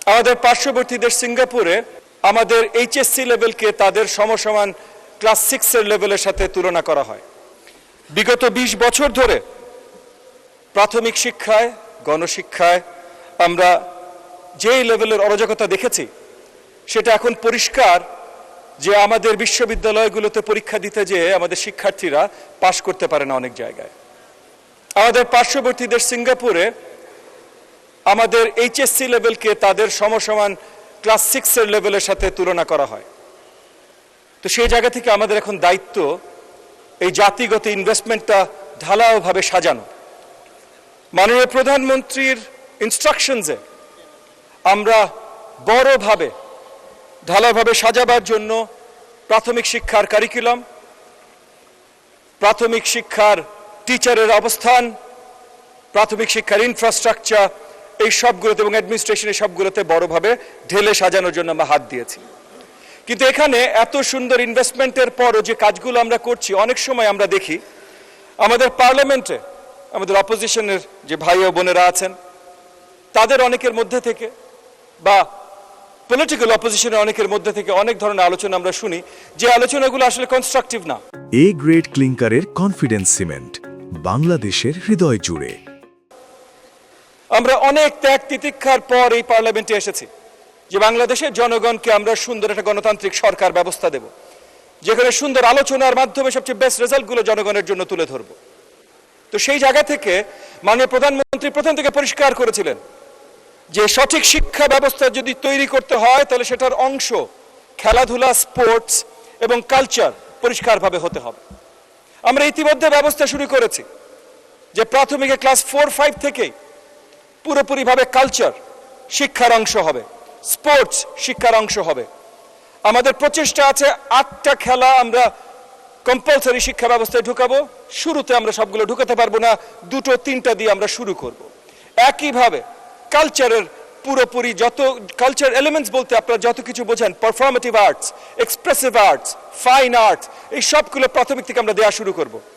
আমাদের পার্শ্ববর্তী দেশ সিঙ্গাপুরে আমাদের এইচএসসি লেভেলকে তাদের সমসমান ক্লাস 6 এর লেভেলের সাথে তুলনা করা হয়। বিগত 20 বছর ধরে প্রাথমিক শিক্ষায়, গণশিক্ষায় আমরা যেই লেভেলের অরাজকতা দেখেছি, সেটা এখন পরিষ্কার যে আমাদের বিশ্ববিদ্যালয়গুলোতে পরীক্ষা দিতে যেয়ে আমাদের শিক্ষার্থীরা পাশ করতে পারে না অনেক জায়গায়। আমাদের পার্শ্ববর্তী দেশ সিঙ্গাপুরে আমাদের এইচএসসি লেভেলকে তাদের সমসমান ক্লাস 6 এর লেভেলের সাথে তুলনা করা হয়। তো সেই জায়গা থেকে আমাদের এখন দায়িত্ব এই জাতিগত ইনভেস্টমেন্টটা ঢালাওভাবে সাজানো। মাননীয় প্রধানমন্ত্রীর ইনস্ট্রাকশনসে আমরা বড়ভাবে ঢালাওভাবে সাজাবার জন্য প্রাথমিক শিক্ষার কারিকুলাম, প্রাথমিক শিক্ষার টিচারের অবস্থান, প্রাথমিক শিক্ষার ইনফ্রাস্ট্রাকচার, এই সবগুলোতে এবং অ্যাডমিনিস্ট্রেশনের সবগুলোতে বড়ভাবে ঢেলে সাজানোর জন্য আমরা হাত দিয়েছি। কিন্তু এখানে এত সুন্দর ইনভেস্টমেন্টের পরও যে কাজগুলো আমরা করছি, অনেক সময় আমরা দেখি আমাদের পার্লামেন্টে আমাদের অপোজিশনের যে ভাই ও বোনেরা আছেন, তাদের অনেকের মধ্যে থেকে বা পলিটিক্যাল অপোজিশনের অনেকের মধ্যে থেকে অনেক ধরনের আলোচনা আমরা শুনি, যে আলোচনাগুলো আসলে কনস্ট্রাকটিভ না। এ গ্রেড ক্লিংকারের কনফিডেন্স সিমেন্ট, বাংলাদেশের হৃদয় জুড়ে। আমরা অনেক ত্যাগ তিতিক্ষার পর এই পার্লামেন্টে এসেছি যে বাংলাদেশের জনগণকে আমরা সুন্দর একটা গণতান্ত্রিক সরকার ব্যবস্থা দেব, যেখানে সুন্দর আলোচনার মাধ্যমে সবচেয়ে বেস্ট রেজাল্টগুলো জনগণের জন্য তুলে ধরব। তো সেই জায়গা থেকে মাননীয় প্রধানমন্ত্রী প্রথম থেকে পরিষ্কার করেছিলেন যে সঠিক শিক্ষা ব্যবস্থা যদি তৈরি করতে হয়, তাহলে সেটার অংশ খেলাধুলা, স্পোর্টস এবং কালচার পরিষ্কারভাবে হতে হবে। আমরা ইতিমধ্যে ব্যবস্থা শুরু করেছি যে প্রাথমিকে ক্লাস 4-5 থেকেই পুরোপুরিভাবে কালচার শিক্ষার অংশ হবে, স্পোর্টস শিক্ষার অংশ হবে। আমাদের প্রচেষ্টা আছে 8টা খেলা আমরা কম্পালসারি শিক্ষা ব্যবস্থায় ঢুকাবো। শুরুতে আমরা সবগুলো ঢুকাতে পারবো না, 2-3টা দিয়ে আমরা শুরু করব। একইভাবে কালচারের পুরোপুরি যত কালচার এলিমেন্টস বলতে আপনারা যত কিছু বোঝেন, পারফর্মেটিভ arts, expressive arts, fine arts, এই সবগুলো প্রাথমিক থেকে আমরা দেওয়া শুরু করব।